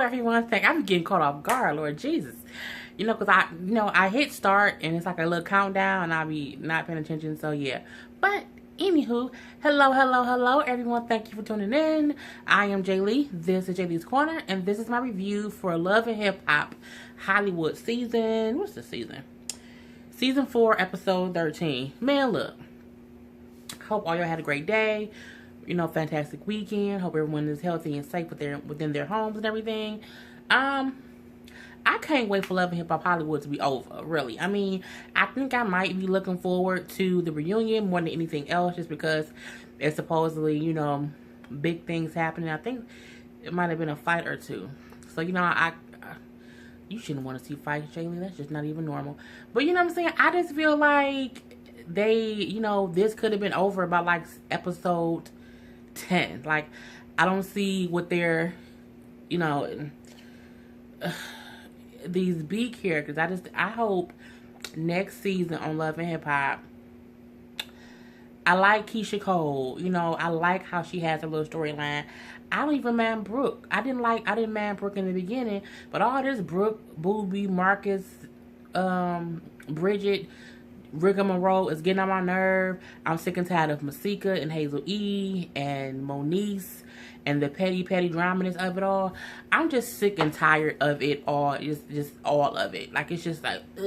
everyone. I'm getting caught off guard, Lord Jesus. Because I hit start and it's like a little countdown and I'll be not paying attention. So yeah. But anywho, hello, everyone. Thank you for tuning in. I am Jay Lee. This is Jay Lee's Corner, and this is my review for Love and Hip Hop Hollywood season. What's the season? Season 4, episode 13. Man, look. Hope all y'all had a great day. Fantastic weekend. Hope everyone is healthy and safe within their homes and everything. I can't wait for Love and Hip Hop Hollywood to be over, really. I mean, I think I might be looking forward to the reunion more than anything else, just because it's supposedly, big things happening. I think it might have been a fight or two. So, you shouldn't want to see fights, Jaylee. That's just not even normal. But you know what I'm saying? I just feel like this could have been over by like episode 10. Like, I don't see what they're, these B characters. I hope next season on Love and Hip Hop, I like Keisha Cole. I like how she has a little storyline. I don't even mind Brooke. I didn't mind Brooke in the beginning, but all this Brooke, Booby, Marcus, Bridget, rigmarole is getting on my nerve. I'm sick and tired of Masika and Hazel E and Moniece and the petty draminess of it all. I'm just sick and tired of it all. It's just all of it. Like, it's just like, ugh.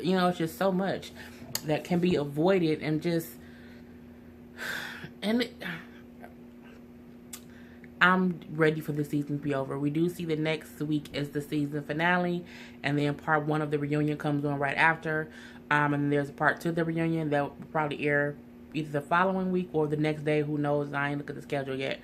It's just so much that can be avoided I'm ready for the season to be over. We do see the next week is the season finale, and then part 1 of the reunion comes on right after. And there's part 2 of the reunion that will probably air either the following week or the next day. Who knows? I ain't looked at the schedule yet.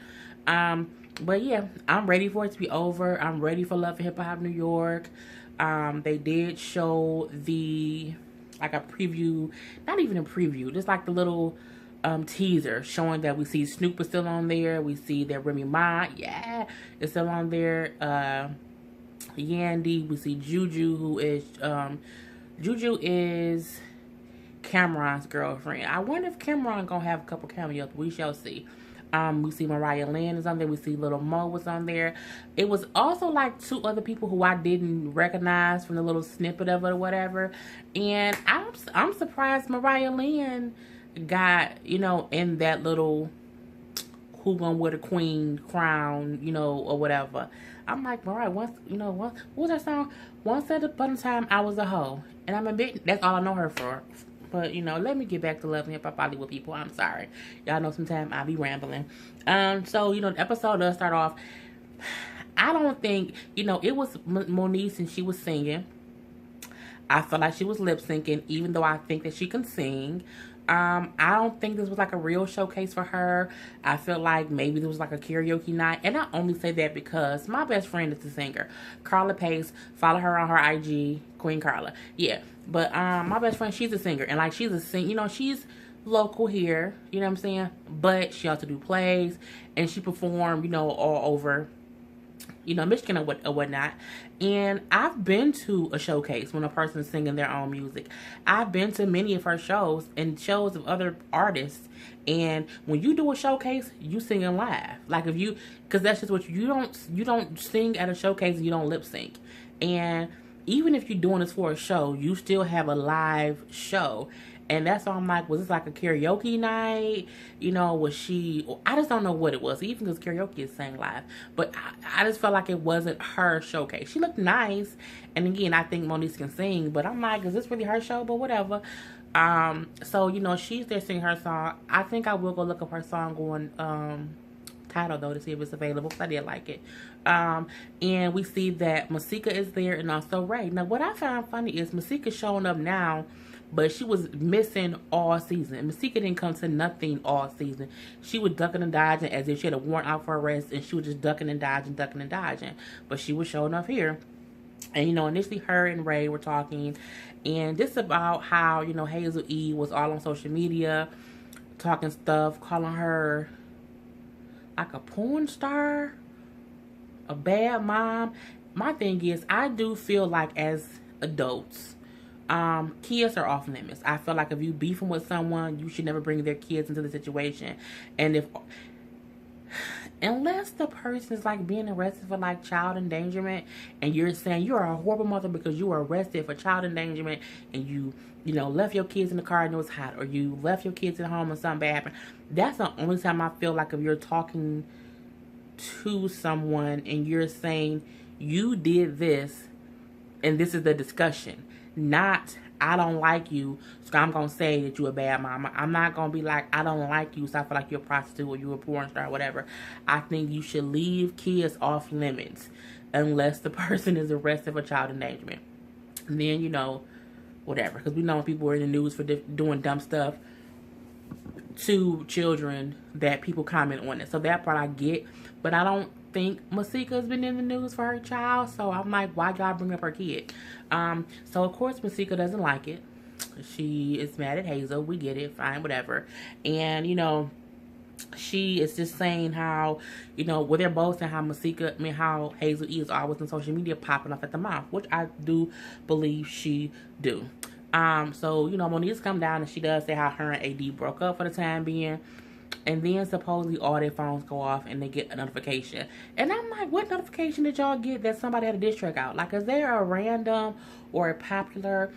But yeah, I'm ready for it to be over. I'm ready for Love and Hip Hop New York. They did show like a preview, not even a preview, just like the little teaser showing that we see Snoop is still on there. We see that Remy Ma, is still on there. Yandy, we see Juju, who is Juju is Cameron's girlfriend. I wonder if Cameron gonna have a couple cameos. We shall see. We see Mariah Lynn is on there. We see Little Mo was on there. It was also like 2 other people who I didn't recognize from the little snippet of it or whatever. And I'm surprised Mariah Lynn got, in that little Who Gonna Wear the Queen crown, or whatever. I'm like, Mariah, what was that song? Once upon a time I was a hoe. And I'm a bit, that's all I know her for. But, let me get back to Love and Hip Hop Hollywood, people. I'm sorry. Y'all know sometimes I'll be rambling. So, the episode does start off. I don't think, it was Moniece and she was singing. I felt like she was lip syncing, even though I think that she can sing. I don't think this was like a real showcase for her. I feel like maybe this was like a karaoke night. And I only say that because my best friend is a singer. Karla Pace. Follow her on her IG. Queen Karla. Yeah. But my best friend, she's a singer. And like she's a she's local here. You know what I'm saying? But she also do plays. And she performed, all over Michigan or whatnot. And I've been to a showcase when a person's singing their own music. I've been to many of her shows and shows of other artists. And when you do a showcase, you sing and live. Like because that's just what you don't sing at a showcase and you don't lip sync. And even if you're doing this for a show, you still have a live show. And that's why I'm like, was this like a karaoke night? Was she... I just don't know what it was. Even because karaoke is sang live. But I just felt like it wasn't her showcase. She looked nice. And again, I think Moniece can sing. But I'm like, is this really her show? But whatever. So, she's there singing her song. I think I will go look up her song on Tidal, though, to see if it's available. Because I did like it. And we see that Masika is there and also Ray. Now, what I found funny is Masika's showing up now, but she was missing all season. Masika didn't come to nothing all season. She was ducking and dodging as if she had a warrant out for arrest, and she was just ducking and dodging. But she was showing up here. And, initially her and Ray were talking, and this about how, Hazel E was all on social media, talking stuff, calling her like a porn star, a bad mom. My thing is, I do feel like as adults, kids are off limits. I feel like if you beefing with someone, you should never bring their kids into the situation. And unless the person is like being arrested for like child endangerment, and you're saying you are a horrible mother because you were arrested for child endangerment, and you know, left your kids in the car and it was hot, or you left your kids at home and something bad happened. That's the only time I feel like if you're talking to someone and you're saying you did this and this is the discussion, not I don't like you, so I'm gonna say that you a bad mama. I'm not gonna be like I don't like you, so I feel like you're a prostitute or you're a porn star or whatever. I think you should leave kids off limits unless the person is arrested for child endangerment. And then, you know, whatever, because we know people are in the news for doing dumb stuff to children that people comment on it. So that part I get, but I don't think Masika's been in the news for her child. So I'm like, why y'all bring up her kid? So of course Masika doesn't like it. She is mad at Hazel. We get it, fine, whatever. And you know, she is just saying how, you know, well, they're both saying how how Hazel E is always on social media popping off at the mouth, which I do believe she do. So, you know, Monique's come down and she does say how her and AD broke up for the time being. And then supposedly all their phones go off and they get a notification. And I'm like, what notification did y'all get that somebody had a diss track out? Like, is there a random or a popular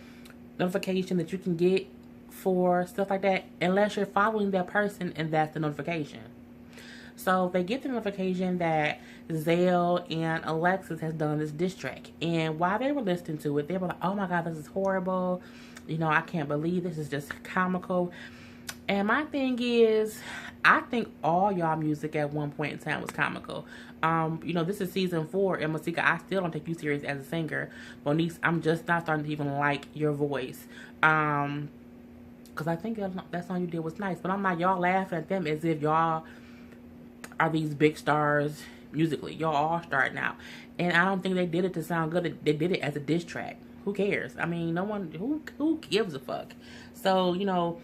notification that you can get for stuff like that? Unless you're following that person and that's the notification. So they get the notification that Zale and Alexis has done this diss track. And while they were listening to it, they were like, oh my God, this is horrible. You know, I can't believe this is just comical. And my thing is, I think all y'all music at one point in time was comical. You know, this is season 4, and Masika, I still don't take you serious as a singer. Monique, I'm just not starting to even like your voice. Because I think that song you did was nice. But I'm like, y'all laughing at them as if y'all are these big stars musically. Y'all all starting out. And I don't think they did it to sound good. They did it as a diss track. Who cares? I mean, no one, who gives a fuck? So, you know,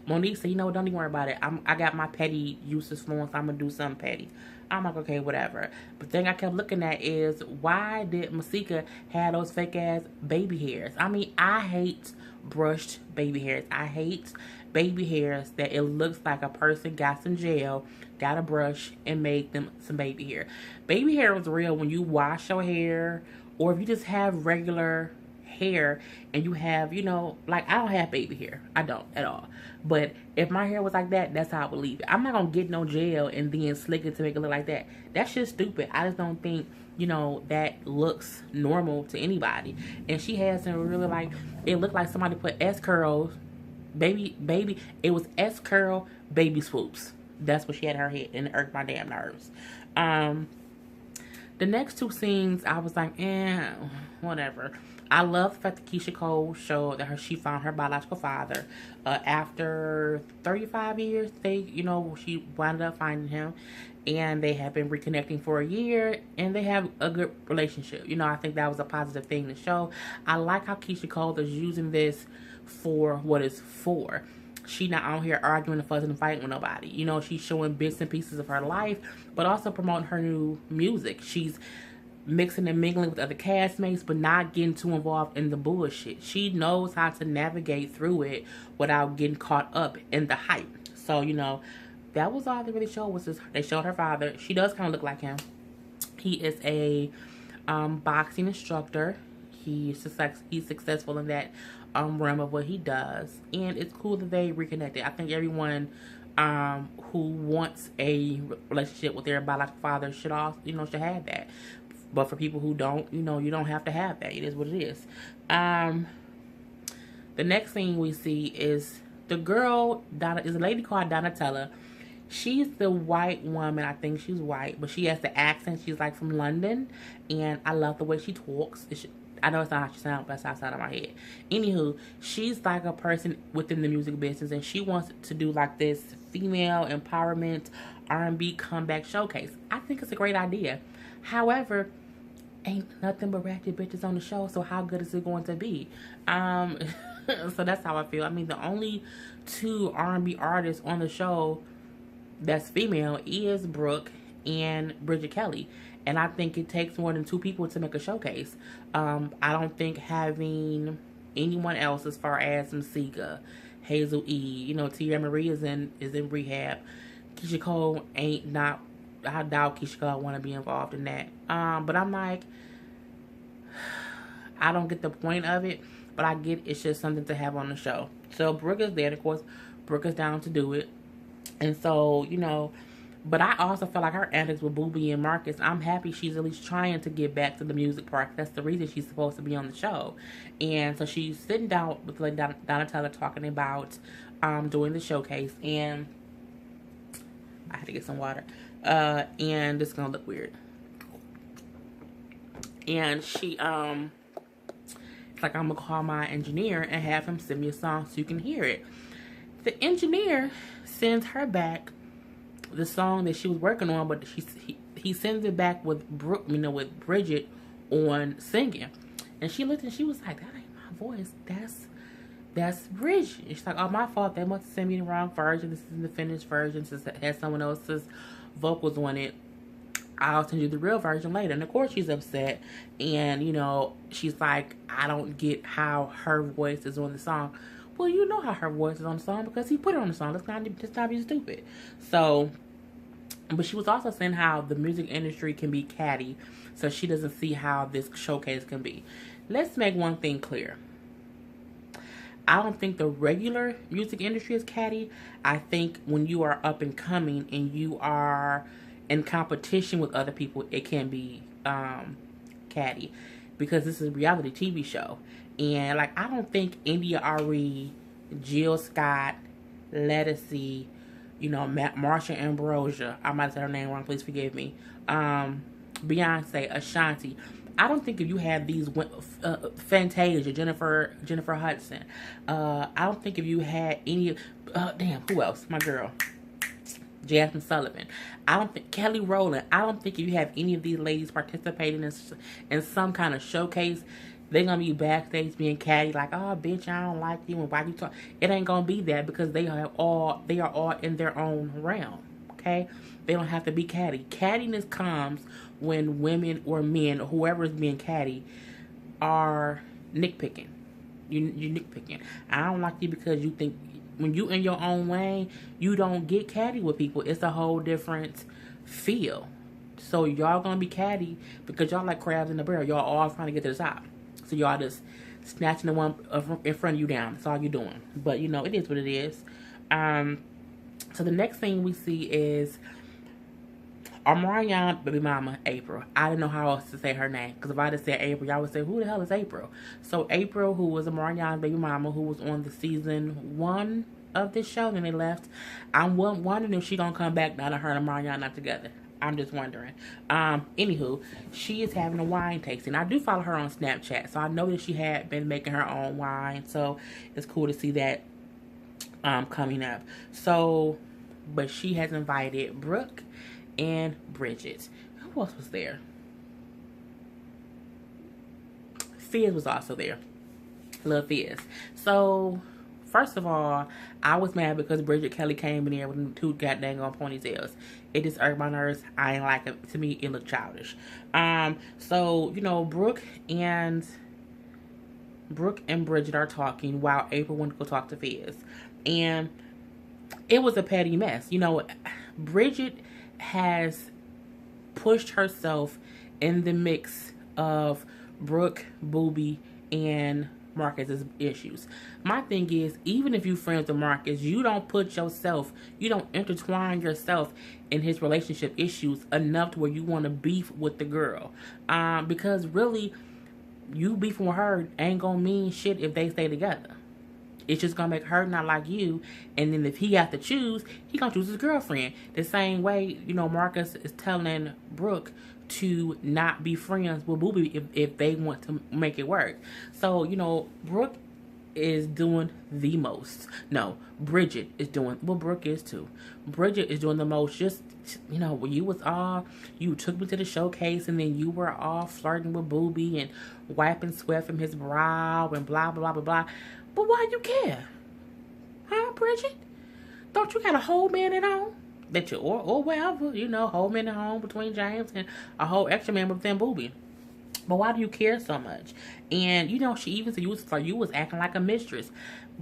Monique said, you know what, don't even worry about it. I got my petty useless fluence. I'm going to do something petty. I'm like, okay, whatever. But the thing I kept looking at is, why did Masika have those fake ass baby hairs? I mean, I hate brushed baby hairs. I hate baby hairs that it looks like a person got some gel, got a brush, and made them some baby hair. Baby hair is real when you wash your hair, or if you just have regular hair and you have, you know, like I don't have baby hair. I don't at all. But if my hair was like that, that's how I would leave it. I'm not gonna get no gel and then slick it to make it look like that. That's just stupid. I just don't think, you know, that looks normal to anybody. And she has some really, like, it looked like somebody put S curls, baby, it was S curl baby swoops. That's what she had in her head, and it irked my damn nerves. The next 2 scenes, I was like, whatever. I love the fact that Keisha Cole showed that she found her biological father. After 35 years, she wound up finding him. And they have been reconnecting for a year. And they have a good relationship. You know, I think that was a positive thing to show. I like how Keisha Cole is using this for what it's for. She not out here arguing and fussing and fighting with nobody. You know, she's showing bits and pieces of her life, but also promoting her new music. She's mixing and mingling with other castmates, but not getting too involved in the bullshit. She knows how to navigate through it without getting caught up in the hype. So, you know, that was all they really showed. Was just, they showed her father. She does kind of look like him. He is a boxing instructor. He's successful in that realm of what he does, and it's cool that they reconnected. I think everyone who wants a relationship with their biological father should also, should have that. But for people who don't, you don't have to have that. It is what it is. The next thing we see is the girl, is a lady called Donatella. She's the white woman. I think she's white, but she has the accent. She's like from London, and I love the way she talks. I know it's not how she sounds, but it's outside of my head. Anywho, she's like a person within the music business, and she wants to do like this female empowerment R&B comeback showcase. I think it's a great idea. However, ain't nothing but ratchet bitches on the show, so how good is it going to be? So that's how I feel. I mean, the only 2 R&B artists on the show that's female is Brooke and Bridget Kelly. And I think it takes more than 2 people to make a showcase. I don't think having anyone else as far as Masika, Hazel E, Tia Marie is in rehab. Keisha Cole ain't not. I doubt Keisha Cole want to be involved in that. But I'm like, I don't get the point of it, but I get it's just something to have on the show. So Brooke is there, of course. Brooke is down to do it, and so But I also feel like her antics with Boobie and Marcus, I'm happy she's at least trying to get back to the music part. That's the reason she's supposed to be on the show. And so she's sitting down with like Donatella talking about doing the showcase. And I had to get some water. And this is going to look weird. And she, it's like, I'm going to call my engineer and have him send me a song so you can hear it. The engineer sends her back the song that she was working on, but he sends it back with with Bridget on singing, and she looked and she was like, "That ain't my voice. That's Bridget." And she's like, "Oh, my fault. They must have sent me the wrong version. This is the finished version. Since it has someone else's vocals on it, I'll send you the real version later." And of course, she's upset, and she's like, "I don't get how her voice is on the song." Well, you know how her voice is on the song because he put it on the song. Let's not be stupid. So, but she was also saying how the music industry can be catty, so she doesn't see how this showcase can be. Let's make one thing clear. I don't think the regular music industry is catty. I think when you are up and coming and you are in competition with other people, it can be catty because this is a reality TV show. And like, I don't think India Arie, Jill Scott, Lettucey, Marsha Ambrosia, I might have said her name wrong, please forgive me, Beyonce, Ashanti. I don't think if you had these, Fantasia, Jennifer Hudson, I don't think if you had any, who else? My girl, Jasmine Sullivan. I don't think Kelly Rowland. I don't think if you have any of these ladies participating in some kind of showcase, they're going to be backstage being catty, like, "Oh, bitch, I don't like you, and why you talk?" It ain't going to be that because they are all in their own realm, okay? They don't have to be catty. Cattiness comes when women or men, or whoever is being catty, are nitpicking. You're nitpicking. I don't like you because you think, when you in your own lane, you don't get catty with people. It's a whole different feel. So y'all going to be catty because y'all like crabs in the barrel. Y'all all trying to get to the top. So y'all just snatching the one in front of you down. That's all you're doing. But, it is what it is. So the next thing we see is Omarion baby mama, April. I didn't know how else to say her name. Because if I just said April, y'all would say, who the hell is April? So April, who was Omarion baby mama, who was on the season 1 of this show, then they left. I'm wondering if she gonna come back now that her and Omarion not together. I'm just wondering. Anywho, she is having a wine tasting. I do follow her on Snapchat, so I know that she had been making her own wine. So it's cool to see that coming up. So, but she has invited Brooke and Bridget. Who else was there? Fizz was also there. Love Fizz. So, first of all, I was mad because Bridget Kelly came in there with 2 goddamn on ponytails. It just irked my nerves. I ain't like it. To me, it looked childish. So, Brooke and Bridget are talking while April went to go talk to Fizz. And it was a petty mess. Bridget has pushed herself in the mix of Brooke, Boobie, and Marcus's issues. My thing is, even if you friends with Marcus, you don't intertwine yourself in his relationship issues enough to where you want to beef with the girl. Because really, you beefing with her ain't gonna mean shit if they stay together. It's just gonna make her not like you, and then if he has to choose, he gonna choose his girlfriend. The same way, Marcus is telling Brooke to not be friends with Boobie if they want to make it work. So, Brooke is doing the most. No, Bridget is doing, well, Brooke is too. Bridget is doing the most. Just, when you took me to the showcase and then you were all flirting with Boobie and wiping sweat from his brow and blah, blah, blah, blah. But why you care? Huh, Bridget? Don't you got a whole man at home? That you, or wherever, whole man at home between James and a whole extra man within Boobie. But why do you care so much? And, she even said you was acting like a mistress.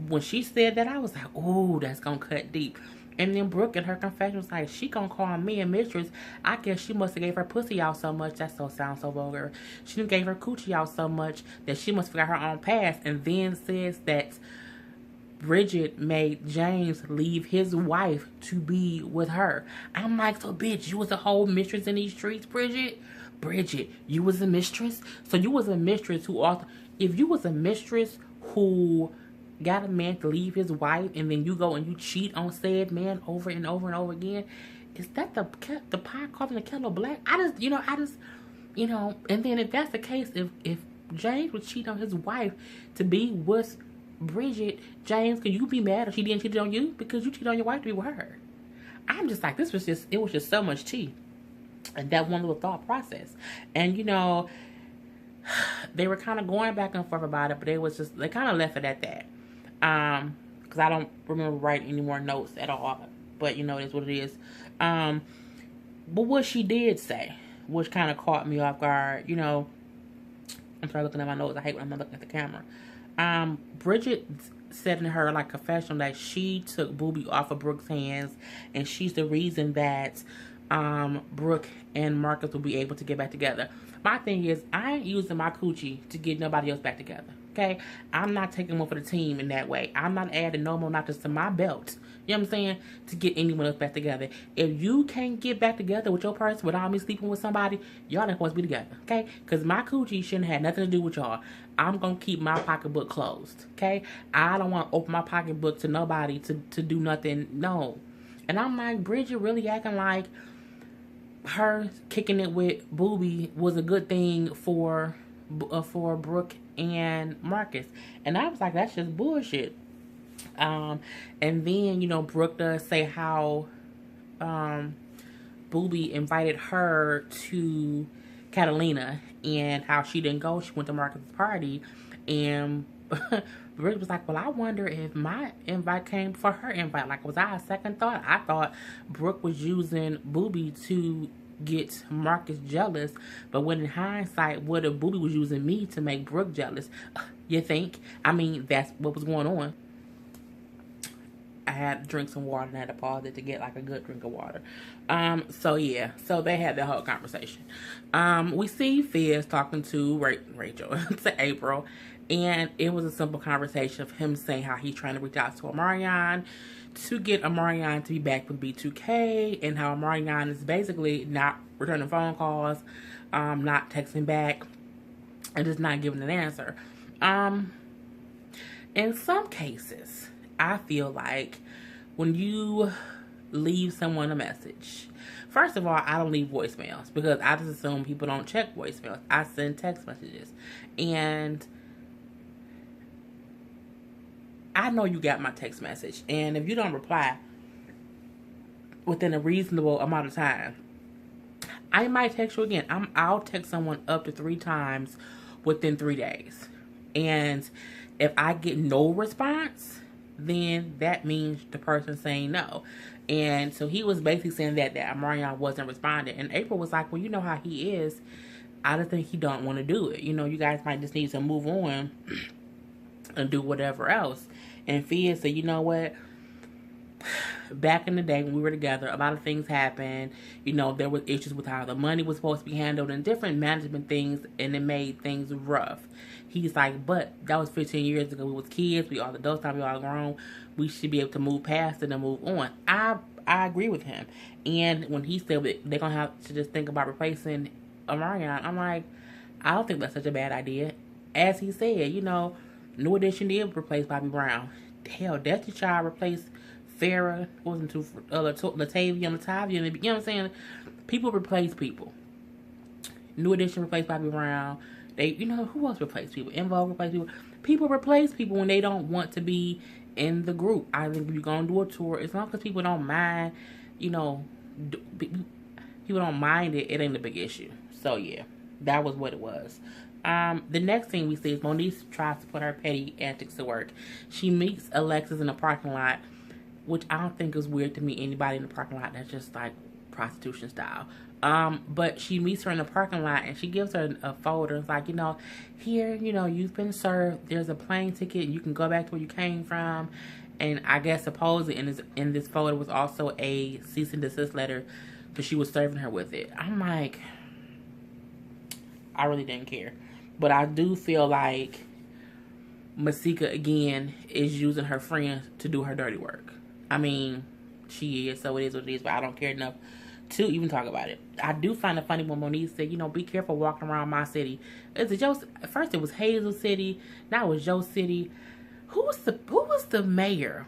When she said that, I was like, ooh, that's going to cut deep. And then Brooke in her confession was like, she gonna call me a mistress. I guess she must have gave her pussy out so much. That so sounds so vulgar. She done gave her coochie out so much that she must forgot her own past. And then says that Bridget made James leave his wife to be with her. I'm like, so bitch, you was a whole mistress in these streets, Bridget? Bridget, you was a mistress? So you was a mistress who also, if you was a mistress who got a man to leave his wife and then you go and you cheat on said man over and over and over again, is that the pot calling the kettle black? I just, and then if that's the case, if James would cheat on his wife to be with Bridget, James, could you be mad if she didn't cheat on you because you cheated on your wife to be with her? I'm just like, it was just so much tea. And that one little thought process. And, they were kind of going back and forth about it, but they kind of left it at that. Because I don't remember writing any more notes at all. But, it is what it is. But what she did say, which kind of caught me off guard, I'm sorry, looking at my notes. I hate when I'm not looking at the camera. Bridget said in her confession that she took Booby off of Brooke's hands, and she's the reason that Brooke and Marcus will be able to get back together. My thing is, I ain't using my coochie to get nobody else back together. Okay? I'm not taking one for the team in that way. I'm not adding no more notches to my belt. You know what I'm saying? To get anyone else back together. If you can't get back together with your person without me sleeping with somebody, y'all not supposed to be together. Okay? Because my coochie shouldn't have nothing to do with y'all. I'm going to keep my pocketbook closed. Okay? I don't want to open my pocketbook to nobody to do nothing. No. And I'm like, Bridget really acting like her kicking it with Booby was a good thing for Brooke and Marcus. And I was like, that's just bullshit. And then, Brooke does say how Booby invited her to Catalina and how she didn't go. She went to Marcus' party. And Brooke was like, well, I wonder if my invite came for her invite. Was I a second thought? I thought Brooke was using Booby to get Marcus jealous. But when in hindsight, what if Booby was using me to make Brooke jealous? You think? I mean, that's what was going on. I had to drink some water and I had to pause it to get a good drink of water. So yeah, so they had that whole conversation. We see Fizz talking to Rachel, to April, and it was a simple conversation of him saying how he's trying to reach out to Omarion to get Omarion to be back with B2K, and how Omarion is basically not returning phone calls, not texting back, and just not giving an answer. In some cases, I feel like when you leave someone a message, first of all, I don't leave voicemails because I just assume people don't check voicemails. I send text messages. And I know you got my text message. And if you don't reply within a reasonable amount of time, I might text you again. I'll text someone up to 3 times within 3 days. And if I get no response, then that means the person saying no. And so he was basically saying that Omarion wasn't responding. And April was like, well, you know how he is. I don't think he don't want to do it. You guys might just need to move on and do whatever else. And Fizz said, you know what? Back in the day when we were together, a lot of things happened. There was issues with how the money was supposed to be handled and different management things, and it made things rough. He's like, but that was 15 years ago. We was kids. We all adults now. We all grown. We should be able to move past it and move on. I agree with him. And when he said they're going to have to just think about replacing Omarion, I'm like, I don't think that's such a bad idea. As he said, New Edition did replace Bobby Brown. Hell, Destiny Child replaced Farrah, wasn't too Latavia, you know what I'm saying? People replace people. New Edition replaced Bobby Brown. They, who else replaced people? Involve replaced people. People replace people when they don't want to be in the group. I think if you're gonna do a tour, it's not because people don't mind. People don't mind it. It ain't a big issue. So yeah, that was what it was. The next thing we see is Moniece tries to put her petty antics to work. She meets Alexis in the parking lot, which I don't think is weird to meet anybody in the parking lot. That's just prostitution style. But she meets her in the parking lot and she gives her a folder. It's like, here, you've been served. There's a plane ticket and you can go back to where you came from. And I guess supposedly in this photo was also a cease and desist letter because she was serving her with it. I'm like, I really didn't care. But I do feel like Masika, again, is using her friends to do her dirty work. I mean, she is, so it is what it is, but I don't care enough to even talk about it. I do find it funny when Monique said, be careful walking around my city. First it was Hazel City, now it was Joe City. Who was the mayor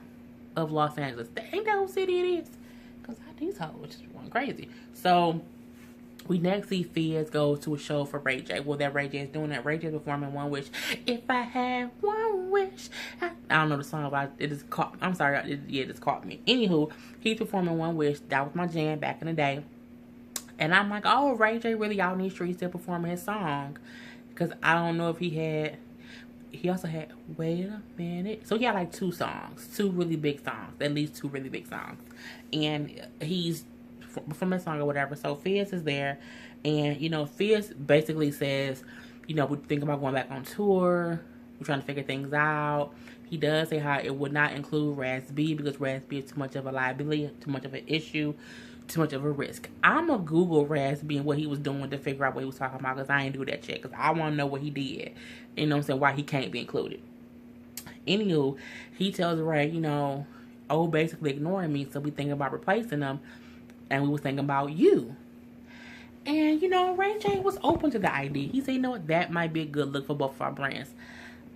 of Los Angeles? Ain't that whose city it is? Because these hoes just going crazy. So we next see Fizz go to a show for Ray J. Well, that Ray J is doing that. Ray J is performing One Wish. If I had one wish. I don't know the song, but it just caught. I'm sorry, it just caught me. Anywho, he's performing One Wish. That was my jam back in the day. And I'm like, oh, Ray J really out in these streets still performing his song. Because I don't know if he also had Wait a Minute. So he had like 2 songs. 2 really big songs. At least 2 really big songs. And he's from that song or whatever. So Fizz is there. And, Fizz basically says, we're thinking about going back on tour. We're trying to figure things out. He does say how it would not include Raz B because Raz B is too much of a liability, too much of an issue, too much of a risk. I'm going to Google Raz B and what he was doing to figure out what he was talking about because I ain't do that shit because I want to know what he did. You know what I'm saying? Why he can't be included. Anywho, he tells Ray, basically ignoring me, so we thinking about replacing him, and we was thinking about you. And, Ray J was open to the idea. He said, what, that might be a good look for both of our brands.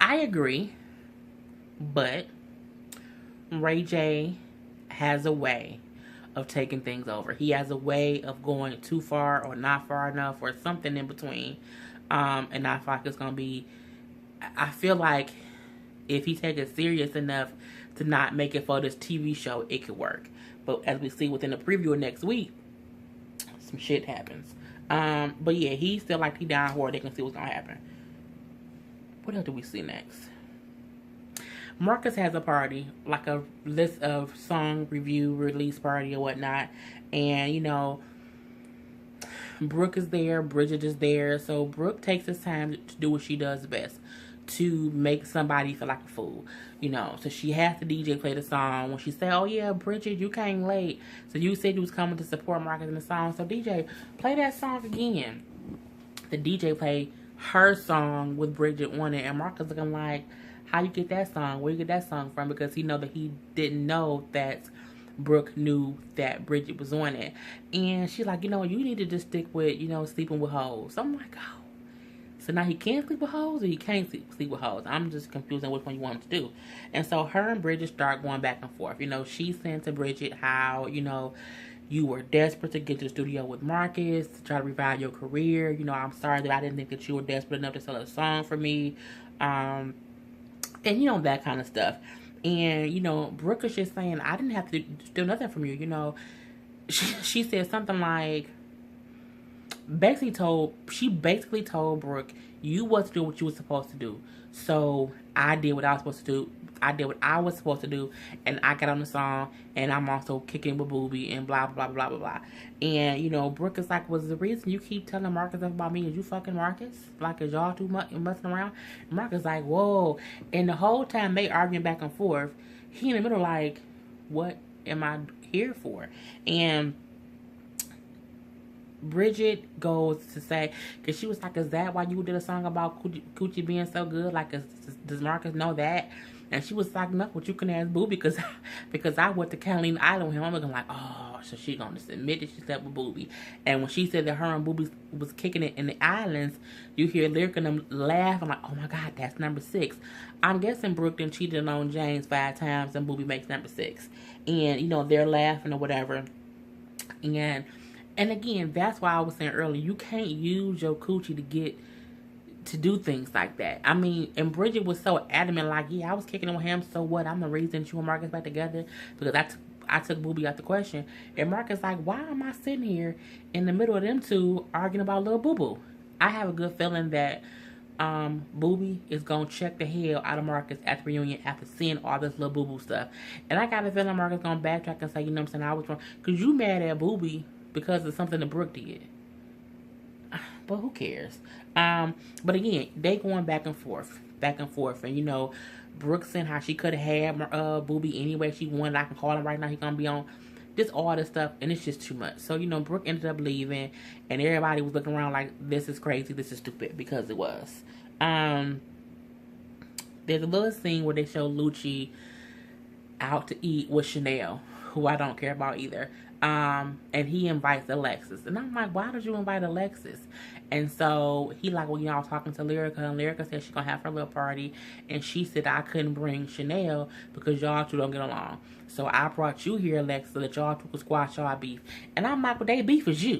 I agree, but Ray J has a way of taking things over. He has a way of going too far or not far enough or something in between. And I feel like it's going to be, I feel like if he takes it serious enough to not make it for this TV show, it could work. But as we see within the preview of next week, some shit happens. But yeah, he still like he down where they can see what's going to happen. What else do we see next? Marcus has a party, like a list of song review release party or whatnot. And, Brooke is there, Bridget is there. So Brooke takes this time to do what she does best, to make somebody feel like a fool. So she has the DJ play the song. When she said, oh yeah, Bridget, you came late. So you said you was coming to support Marcus in the song. So DJ, play that song again. The DJ played her song with Bridget on it. And Marcus looking like, how you get that song? Where you get that song from? Because he know that he didn't know that Brooke knew that Bridget was on it. And she's like, you need to just stick with, sleeping with hoes. So I'm like, oh. So now he can sleep with hoes or he can't sleep with hoes. I'm just confused on which one you want him to do. And so her and Bridget start going back and forth. She's saying to Bridget how, you were desperate to get to the studio with Marcus, to try to revive your career. I'm sorry that I didn't think that you were desperate enough to sell a song for me. And, that kind of stuff. And, Brooke is just saying, I didn't have to do nothing from you. She said something like, she basically told Brooke, you wasn't doing what you were supposed to do. So I did what I was supposed to do. I did what I was supposed to do, and I got on the song, and I'm also kicking with Booby, and blah, blah, blah, blah, blah. And, Brooke is like, was the reason you keep telling Marcus about me is you fucking Marcus? Like, is y'all too much messing around? And Marcus like, whoa. And the whole time they arguing back and forth, he in the middle like, what am I here for? And Bridget goes to say, because she was like, is that why you did a song about Coochie being so good? Like, does Marcus know that? And she was like, no, but you can ask Booby because I went to Catalina Island with him. I'm looking like, oh, so she gonna just admit that she slept with Booby. And when she said that her and Booby was kicking it in the islands, you hear Lyric and them laugh. I'm like, oh my God, that's number 6. I'm guessing Brooke done cheated on James 5 times and Booby makes number 6. And, they're laughing or whatever. And again, that's why I was saying earlier, you can't use your coochie to do things like that. I mean, and Bridget was so adamant, like, yeah, I was kicking it with him, so what? I'm the reason that you and Marcus back together because I took Booby out the question. And Marcus like, why am I sitting here in the middle of them two arguing about little Boo Boo? I have a good feeling that Booby is gonna check the hell out of Marcus at the reunion after seeing all this little Boo Boo stuff. And I got a feeling Marcus gonna backtrack and say, you know what I'm saying, I was wrong. Because you mad at Booby because of something that Brooke did. But who cares? But again, they going back and forth, and Brooke saying how she could have had Booby anyway she wanted. I can call him right now. He gonna be on. Just all this stuff, and it's just too much. So, Brooke ended up leaving, and everybody was looking around like, this is crazy, this is stupid, because it was. There's a little scene where they show Lucci out to eat with Chanel, who I don't care about either. And he invites Alexis. And I'm like, why did you invite Alexis? And so he like, well, I was talking to Lyrica, and Lyrica said she's going to have her little party. And she said, I couldn't bring Chanel because y'all two don't get along. So I brought you here, Alexis, so that y'all two could squash y'all beef. And I'm like, well, they beef is you. You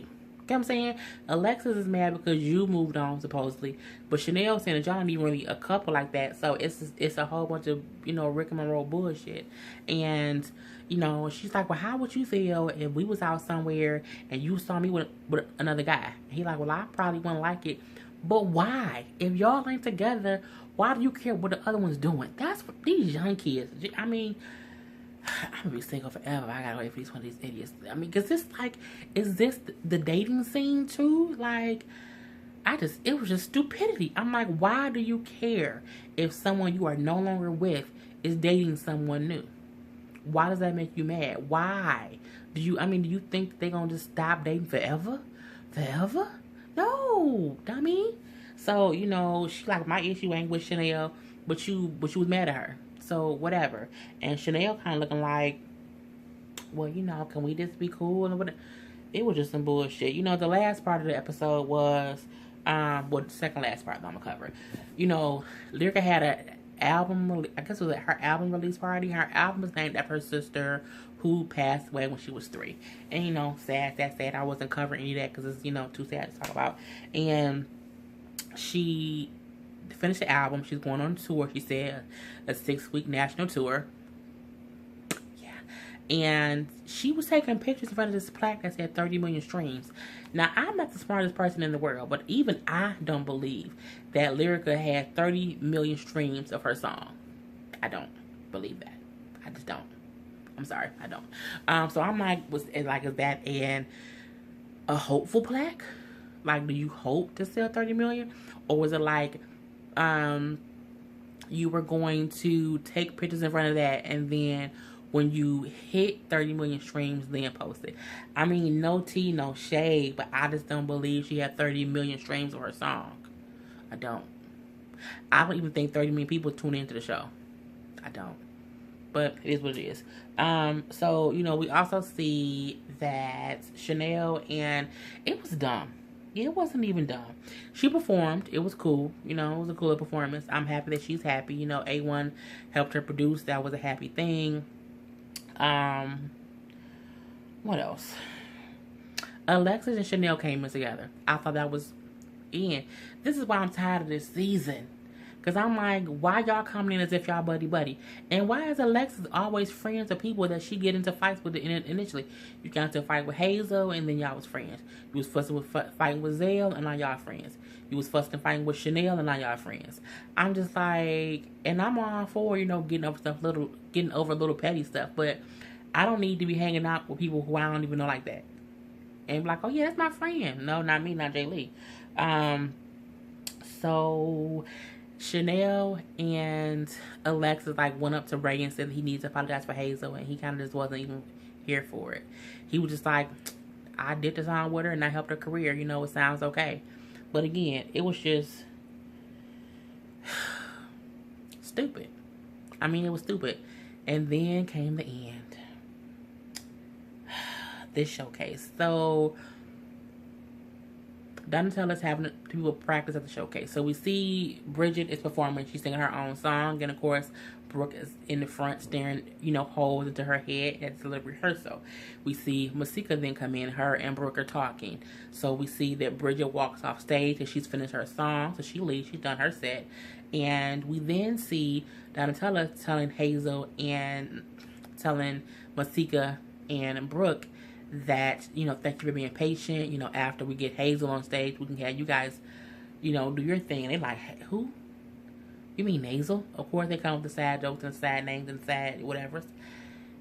know what I'm saying? Alexis is mad because you moved on, supposedly. But Chanel saying that y'all not even really a couple like that. So it's a whole bunch of, Rick and Monroe bullshit. And, she's like, well, how would you feel if we was out somewhere and you saw me with another guy? And he like, well, I probably wouldn't like it. But why? If y'all ain't together, why do you care what the other one's doing? That's what these young kids, I mean... I'm gonna be single forever. I gotta wait for one of these idiots. I mean, cause is this the dating scene too? Like, it was just stupidity. I'm like, why do you care if someone you are no longer with is dating someone new? Why does that make you mad? Why? Do you think they're gonna just stop dating forever? Forever? No, dummy. So, she like, my issue ain't with Chanel, but you was mad at her. So, whatever. And Chanel kind of looking like, well, can we just be cool? And whatever. It was just some bullshit. The last part of the episode was, the second last part that I'm going to cover. Lyrica had an album, I guess it was her album release party. Her album was named after her sister who passed away when she was 3. And, sad. I wasn't covering any of that because it's, too sad to talk about. And she... finished the album. She's going on tour. She said a 6-week national tour. Yeah. And she was taking pictures in front of this plaque that said 30 million streams. Now, I'm not the smartest person in the world, but even I don't believe that Lyrica had 30 million streams of her song. I don't believe that. I just don't. I'm sorry. I don't. So I'm like, is that a hopeful plaque? Like, do you hope to sell 30 million? Or was it like, you were going to take pictures in front of that, and then when you hit 30 million streams, then post it? I mean, no tea, no shade, but I just don't believe she had 30 million streams of her song. I don't even think 30 million people tune into the show. I don't. But it is what it is. So, we also see that Chanel, and it was dumb. It wasn't even dumb. She performed. It was cool. It was a cooler performance. I'm happy that she's happy. A1 helped her produce. That was a happy thing. What else? Alexis and Chanel came in together. I thought that was in. This is why I'm tired of this season. Because I'm like, why y'all coming in as if y'all buddy-buddy? And why is Alexis always friends with people that she get into fights with initially? You got into a fight with Hazel, and then y'all was friends. You was fussing with fighting with Zale, and now y'all friends. You was fussing and fighting with Chanel, and now y'all friends. I'm just like, and I'm all for, getting over little petty stuff. But I don't need to be hanging out with people who I don't even know like that. And be like, oh yeah, that's my friend. No, not me, not Jay Lee. So... Chanel and Alexis went up to Ray and said he needs to apologize for Hazel, and he kind of just wasn't even here for it. He was just like, I did the song with her and I helped her career. It sounds okay. But again, it was just stupid. I mean, it was stupid. And then came the end. This showcase. So Donatella's having people practice at the showcase. So we see Bridget is performing. She's singing her own song. And, of course, Brooke is in the front staring, holes into her head at the rehearsal. We see Masika then come in. Her and Brooke are talking. So we see that Bridget walks off stage and she's finished her song. So she leaves. She's done her set. And we then see Donatella telling Hazel and telling Masika and Brooke that, thank you for being patient. After we get Hazel on stage, we can have you guys, do your thing. And they're like, who? You mean Hazel? Of course, they come with the sad jokes and sad names and sad whatever.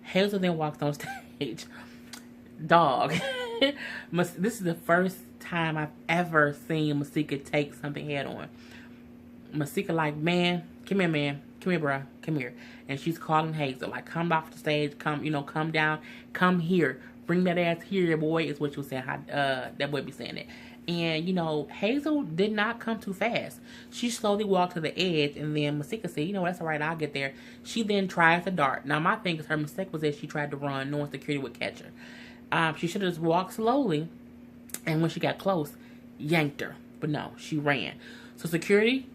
Hazel then walks on stage. Dog. This is the first time I've ever seen Masika take something head on. Masika like, man, come here, man. Come here, bruh. Come here. And she's calling Hazel, like, come off the stage. Come, come down. Come here. Bring that ass here, boy, is what you were saying. That boy be saying it. And, Hazel did not come too fast. She slowly walked to the edge, and then Masika said, that's all right, I'll get there. She then tries to dart. Now, my thing is her mistake was that she tried to run, knowing security would catch her. She should have just walked slowly, and when she got close, yanked her. But no, she ran. So security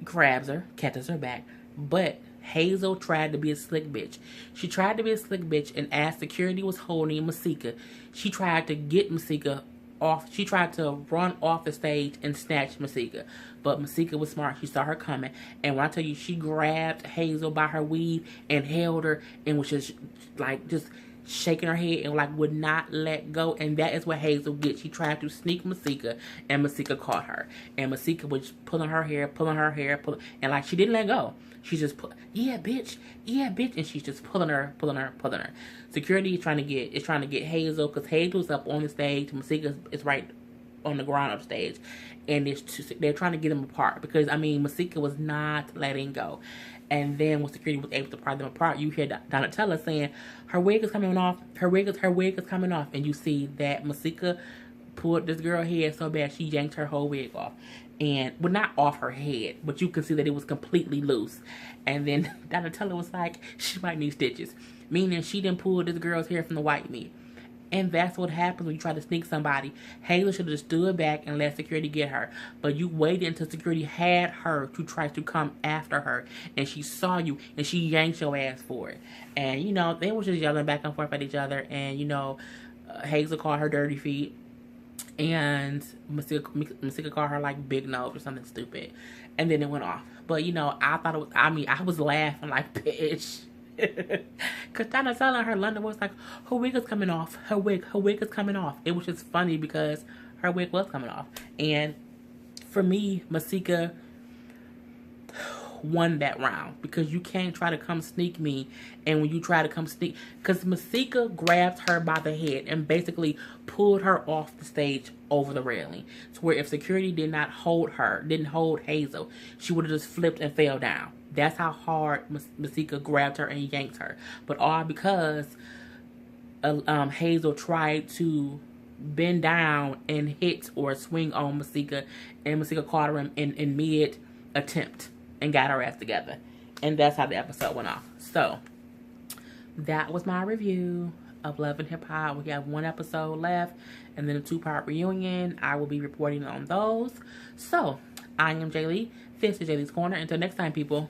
grabs her, catches her back, but Hazel tried to be a slick bitch. She tried to be a slick bitch, and as security was holding Masika, she tried to get Masika off. She tried to run off the stage and snatch Masika. But Masika was smart. She saw her coming. And when I tell you, she grabbed Hazel by her weave and held her and was just shaking her head and would not let go. And that is what Hazel gets. She tried to sneak Masika, and Masika caught her. And Masika was pulling her hair, and she didn't let go. She just yeah, bitch, and she's just pulling her. Security is trying to get Hazel, because Hazel's up on the stage. Masika is right on the ground of the stage, and they're trying to get them apart, because Masika was not letting go. And then when security was able to pry them apart, you hear Donatella saying her wig is coming off, her wig is coming off, and you see that Masika pulled this girl's hair so bad she yanked her whole wig off. And, well, not off her head, but you can see that it was completely loose. And then Donatella was like, she might need stitches. Meaning she didn't pull this girl's hair from the white meat. And that's what happens when you try to sneak somebody. Hazel should have just stood back and let security get her. But you waited until security had her to try to come after her. And she saw you, and she yanked your ass for it. And, they were just yelling back and forth at each other. And, Hazel called her dirty feet. And Masika called her Big Nose or something stupid. And then it went off. But, I thought it was, I was laughing bitch. Because Donatella, her London was like, her wig is coming off. Her wig is coming off. It was just funny because her wig was coming off. And for me, Masika won that round, because you can't try to come sneak me. And when you try to come sneak, because Masika grabbed her by the head and basically pulled her off the stage over the railing, to where if security didn't hold Hazel, she would have just flipped and fell down. That's how hard Masika grabbed her and yanked her. But all because Hazel tried to bend down and hit or swing on Masika, and Masika caught her in mid attempt and got her ass together. And that's how the episode went off. So, that was my review of Love and Hip Hop. We have one episode left, and then a 2-part reunion. I will be reporting on those. So, I am Jay Lee. This is Jay Lee's Corner. Until next time, people.